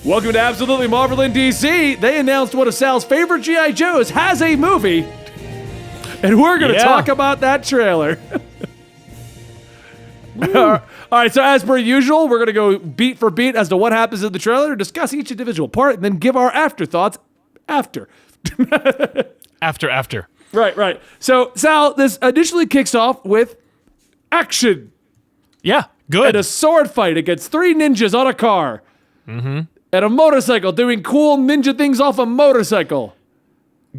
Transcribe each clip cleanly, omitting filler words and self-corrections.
Welcome to Absolutely Marvel in DC. They announced one of Sal's favorite G.I. Joes has a movie, and we're going to talk about that trailer. All right, so as per usual, we're going to go beat for beat as to what happens in the trailer, discuss each individual part, and then give our afterthoughts after. After. Right. So, Sal, this initially kicks off with action. Yeah, good. And a sword fight against 3 ninjas on a car. Mm-hmm. And a motorcycle doing cool ninja things off a motorcycle.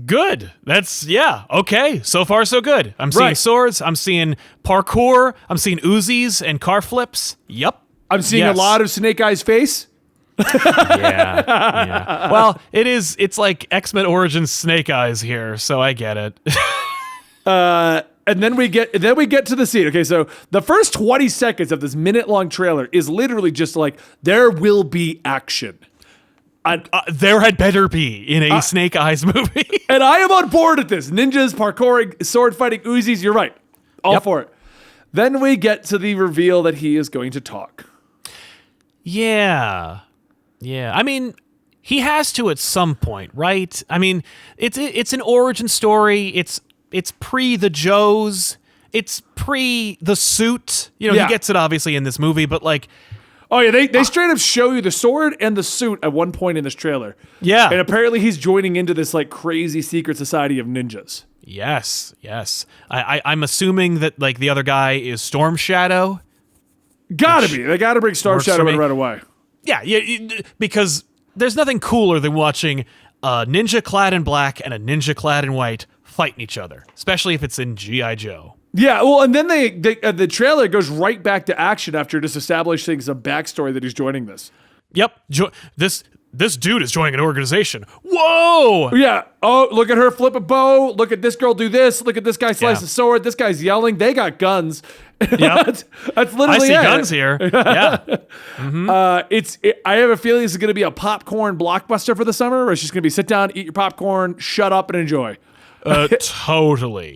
Good. That's, okay. So far, so good. I'm seeing swords. I'm seeing parkour. I'm seeing Uzis and car flips. Yep. I'm seeing a lot of Snake Eyes' face. Yeah. Well, it's like X-Men Origins Snake Eyes here, so I get it. And then we get to the scene. Okay, so the first 20 seconds of this minute-long trailer is literally just like, there will be action. There had better be in a Snake Eyes movie. And I am on board with this. Ninjas, parkouring, sword fighting, Uzis, you're right. All for it. Then we get to the reveal that he is going to talk. Yeah. I mean, he has to at some point, right? I mean, it's an origin story. It's pre the Joes. It's pre the suit. He gets it obviously in this movie, but like, oh yeah, they straight up show you the sword and the suit at one point in this trailer. Yeah, and apparently he's joining into this like crazy secret society of ninjas. Yes. I'm assuming that like the other guy is Storm Shadow. Gotta be. They gotta bring Storm Shadow in right away. Yeah, because there's nothing cooler than watching a ninja clad in black and a ninja clad in white fighting each other, especially if it's in G.I. Joe. Yeah, well, and then the trailer goes right back to action after just establishing some backstory that he's joining this. Yep, this dude is joining an organization. Whoa! Yeah. Oh, look at her flip a bow. Look at this girl do this. Look at this guy slice a sword. This guy's yelling. They got guns. Yep. that's literally I see guns here. Yeah. Mm-hmm. I have a feeling this is going to be a popcorn blockbuster for the summer, where it's just going to be sit down, eat your popcorn, shut up, and enjoy. Totally.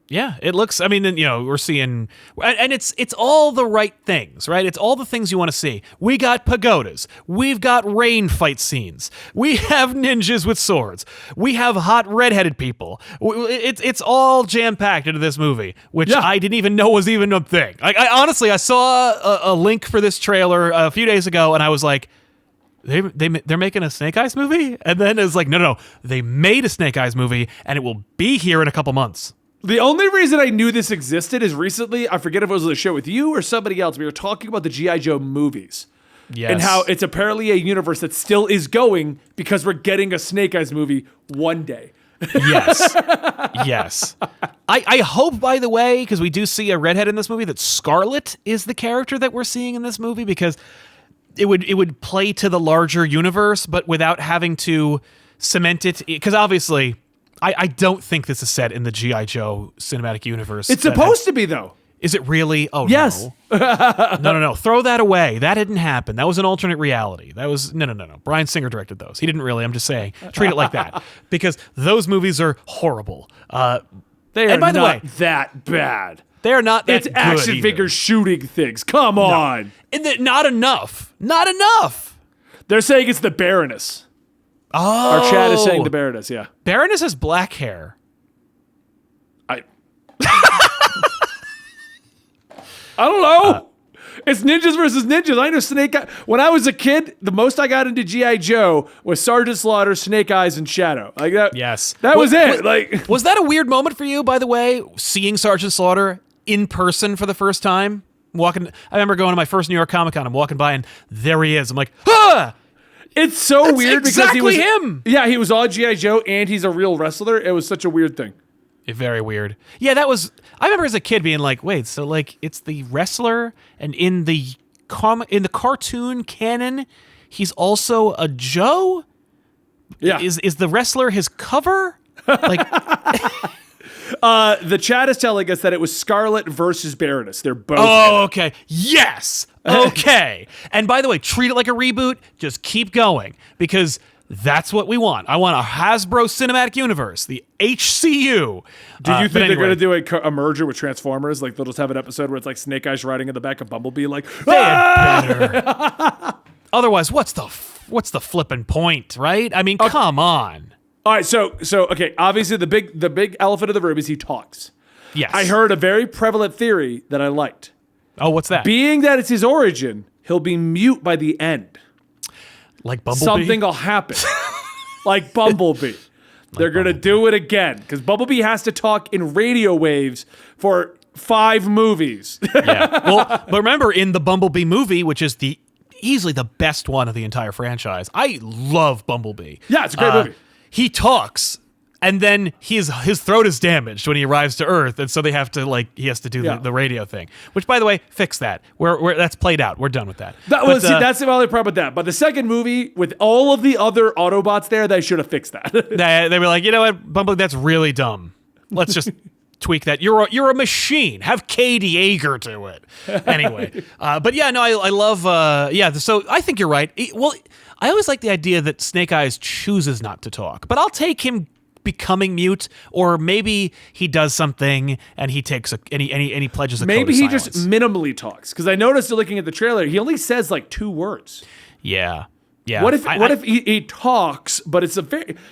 Yeah, it looks, I mean, we're seeing, and it's all the right things, right? It's all the things you want to see. We got pagodas. We've got rain fight scenes. We have ninjas with swords. We have hot redheaded people. It's all jam-packed into this movie, which I didn't even know was even a thing. I honestly, I saw a link for this trailer a few days ago, and I was like, they're making a Snake Eyes movie? And then it was like, no, they made a Snake Eyes movie, and it will be here in a couple months. The only reason I knew this existed is recently, I forget if it was on the show with you or somebody else, we were talking about the G.I. Joe movies. Yes. And how it's apparently a universe that still is going because we're getting a Snake Eyes movie one day. Yes. I hope, by the way, because we do see a redhead in this movie, that Scarlet is the character that we're seeing in this movie, because it would play to the larger universe, but without having to cement it. Because obviously, I don't think this is set in the G.I. Joe cinematic universe. It's supposed to be, though. Is it really? Oh, yes. No. No. Throw that away. That didn't happen. That was an alternate reality. That was, no. Bryan Singer directed those. He didn't really. I'm just saying. Treat it like that. Because those movies are horrible. They are not that bad. They are not that It's good action figures shooting things. Come on. And not enough. Not enough. They're saying it's the Baroness. Oh. Our chat is saying the Baroness, yeah. Baroness has black hair. I don't know. It's ninjas versus ninjas. I know Snake Eyes. When I was a kid, the most I got into G.I. Joe was Sergeant Slaughter, Snake Eyes, and Shadow. Like that. Yes. That was it. Was that a weird moment for you, by the way, seeing Sergeant Slaughter in person for the first time? I remember going to my first New York Comic Con. I'm walking by and there he is. I'm like, ah! It's so That's weird exactly because he was him. Yeah, he was all G.I. Joe and he's a real wrestler. It was such a weird thing. Very weird. Yeah, I remember as a kid being like, wait, so like it's the wrestler, and in the cartoon canon, he's also a Joe? Yeah. Is the wrestler his cover? Like the chat is telling us that it was Scarlet versus Baroness. They're both. Oh, okay. Yes. Okay. And by the way, treat it like a reboot. Just keep going, because That's what we want. I want a Hasbro Cinematic Universe, the HCU. Do you think they're going to do a merger with Transformers? Like they'll just have an episode where it's like Snake Eyes riding in the back of Bumblebee, like they had better. Otherwise, what's the flipping point, right? I mean, come on. All right, so okay. Obviously, the big elephant in the room is he talks. Yes, I heard a very prevalent theory that I liked. Oh, what's that? Being that it's his origin, he'll be mute by the end. Like Bumblebee? Something will happen. Like Bumblebee. They're going to do it again. Because Bumblebee has to talk in radio waves for 5 movies. Yeah. Well, but remember, in the Bumblebee movie, which is easily the best one of the entire franchise, I love Bumblebee. Yeah, it's a great movie. He talks, and then his throat is damaged when he arrives to Earth, and so he has to do the radio thing. Which, by the way, fix that. We're that's played out. We're done with that. That's the only problem with that. But the second movie, with all of the other Autobots there, they should have fixed that. They were like, you know what, Bumblebee, that's really dumb. Let's just tweak that. You're a machine. Have Katie Yeager do it. Anyway, but yeah, no, I love. So I think you're right. I always like the idea that Snake Eyes chooses not to talk, but I'll take him becoming mute, or maybe he does something and he takes and he pledges a maybe code of he silence. just minimally talks, because I noticed looking at the trailer, he only says like 2 words. Yeah. What if he talks, but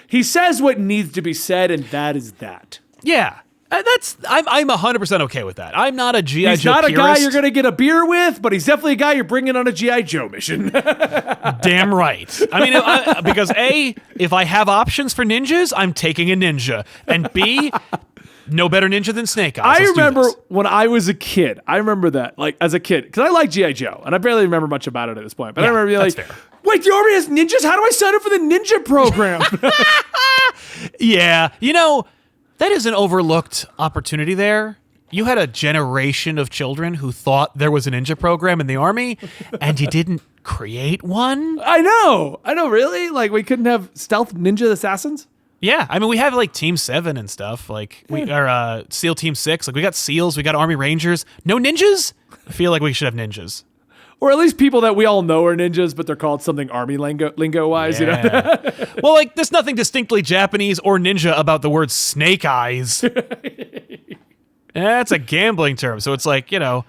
he says what needs to be said, and that is that. Yeah. I'm 100% okay with that. I'm not a G.I. Joe He's not purist. a guy you're going to get a beer with, but he's definitely a guy you're bringing on a G.I. Joe mission. Damn right. I mean, because A, if I have options for ninjas, I'm taking a ninja. And B, no better ninja than Snake Eyes. I remember when I was a kid. I remember that, like, as a kid, because I like G.I. Joe, and I barely remember much about it at this point. But I remember being like, fair. Wait, the Army has ninjas? How do I sign up for the ninja program? Yeah. That is an overlooked opportunity there. You had a generation of children who thought there was a ninja program in the Army, and you didn't create one? I know, really? Like, we couldn't have stealth ninja assassins? Yeah, I mean, we have, like, Team 7 and stuff. Like, we are SEAL Team 6. Like, we got SEALs, we got Army Rangers. No ninjas? I feel like we should have ninjas. Or at least people that we all know are ninjas, but they're called something Army lingo-wise, Yeah. Well, like, there's nothing distinctly Japanese or ninja about the word Snake Eyes. That's a gambling term. So it's like, Texas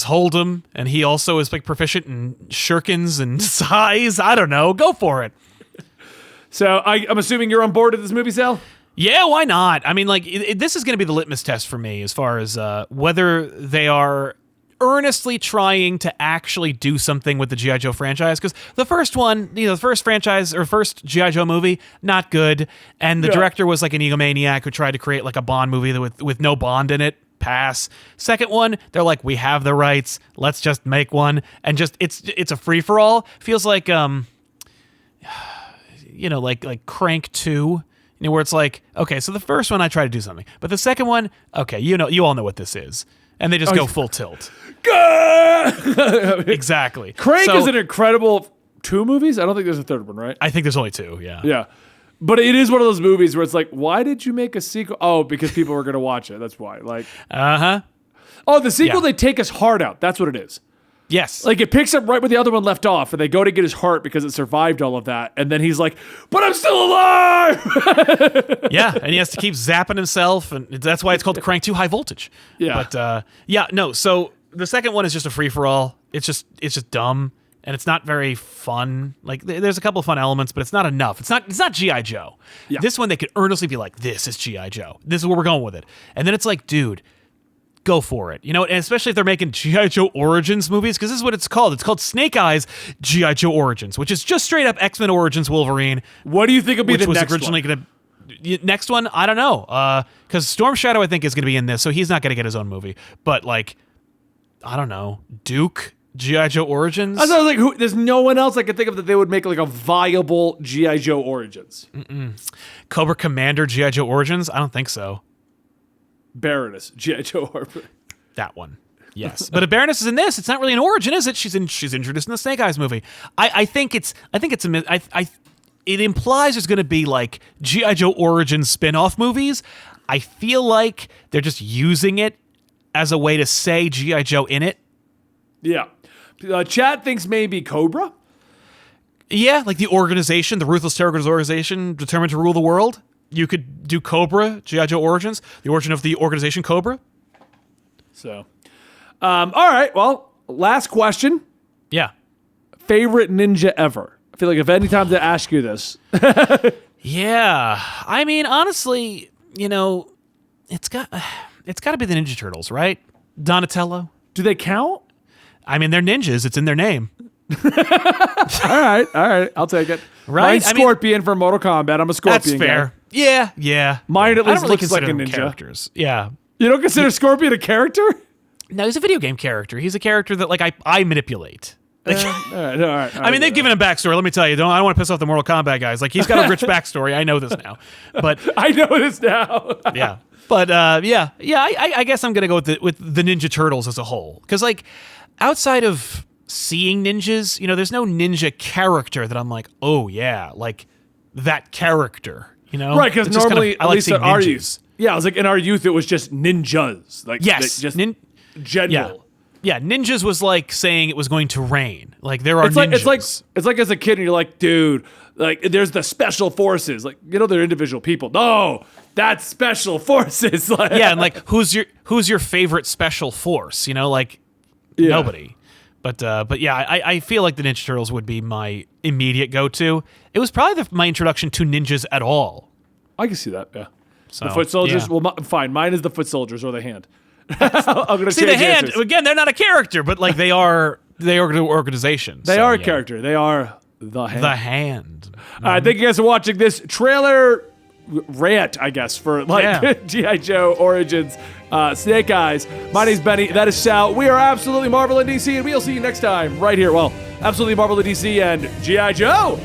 Hold'em, and he also is, like, proficient in shurikens and size. I don't know. Go for it. So I'm assuming you're on board with this movie, Sal? Yeah, why not? I mean, like, this is going to be the litmus test for me as far as whether they are earnestly trying to actually do something with the G.I. Joe franchise, because the first one, the first franchise or first G.I. Joe movie, not good, and the director was like an egomaniac who tried to create like a Bond movie with no Bond in it. Pass. Second one, they're like, we have the rights, let's just make one, and just it's a free for all. Feels like like Crank 2. Where it's like, okay, so the first one I try to do something, but the second one, okay, you all know what this is. And they just go full tilt. Exactly. Crank is an incredible 2 movies. I don't think there's a third one, right? I think there's only 2, yeah. Yeah. But it is one of those movies where it's like, why did you make a sequel? Oh, because people were going to watch it. That's why. Like, Oh, the sequel, they take his heart out. That's what it is. Yes. Like, it picks up right where the other one left off, and they go to get his heart because it survived all of that. And then he's like, but I'm still alive! Yeah, and he has to keep zapping himself, and that's why it's called Crank 2 High Voltage. Yeah. But, so the second one is just a free-for-all. It's just dumb, and it's not very fun. Like, there's a couple of fun elements, but it's not enough. It's not G.I. Joe. Yeah. This one, they could earnestly be like, this is G.I. Joe. This is where we're going with it. And then it's like, dude, go for it. And especially if they're making G.I. Joe Origins movies, because this is what it's called. It's called Snake Eyes G.I. Joe Origins, which is just straight up X-Men Origins Wolverine. What do you think will be the next one? Next one? I don't know. Because Storm Shadow, I think, is going to be in this, so he's not going to get his own movie. But, like, I don't know. Duke G.I. Joe Origins? I was like, there's no one else I could think of that they would make, like, a viable G.I. Joe Origins. Cobra Commander G.I. Joe Origins? I don't think so. Baroness, G.I. Joe Harper. That one. Yes. But if Baroness is in this, it's not really an origin, is it? She's introduced in the Snake Eyes movie. It implies there's going to be like G.I. Joe Origin spin-off movies. I feel like they're just using it as a way to say G.I. Joe in it. Yeah. Chat thinks maybe Cobra. Yeah, like the organization, the Ruthless Terrorist Organization, determined to rule the world. You could do Cobra, G.I. Joe Origins, the origin of the organization Cobra. So, all right. Well, last question. Yeah. Favorite ninja ever? I feel like if any time to ask you this. Yeah. I mean, honestly, it's got to be the Ninja Turtles, right? Donatello. Do they count? I mean, they're ninjas. It's in their name. All right. I'll take it. Right? Mine's Scorpion from Mortal Kombat. I'm a Scorpion That's fair. guy. Yeah. Mine at least I don't really looks like a consider them ninja. characters. Yeah. You don't consider Scorpion a character? No, he's a video game character. He's a character that like I manipulate. Like, All right. I mean, they've given him backstory. Let me tell you, I don't want to piss off the Mortal Kombat guys. Like, he's got a rich backstory. I know this now. But I know this now. yeah. But I guess I'm gonna go with the Ninja Turtles as a whole, because like outside of seeing ninjas, there's no ninja character that I'm like, oh yeah, like that character. Right? Because normally, I like at least in seeing our ninjas. youth, I was like in our youth, it was just ninjas. Like Yes, just general. Yeah, ninjas was like saying it was going to rain. Like there are ninjas. It's like as a kid, and you're like, dude, like there's the special forces. Like they're individual people. No, that's special forces. Like, yeah, and like who's your favorite special force? Nobody. But yeah, I feel like the Ninja Turtles would be my immediate go-to. It was probably my introduction to ninjas at all. I can see that. Yeah. So, the foot soldiers. yeah. Well, fine. Mine is the foot soldiers or the hand. I'm gonna See, change the hand answers. again. They're not a character, but like they are organization. They are a character. They are the hand. The hand. All right, thank you guys for watching this trailer rant, I guess, for G.I. Joe Origins, Snake Eyes. My name's Benny. That is Sal. We are Absolutely Marvel and DC, and we'll see you next time right here. Well, Absolutely Marvel and DC and G.I. Joe.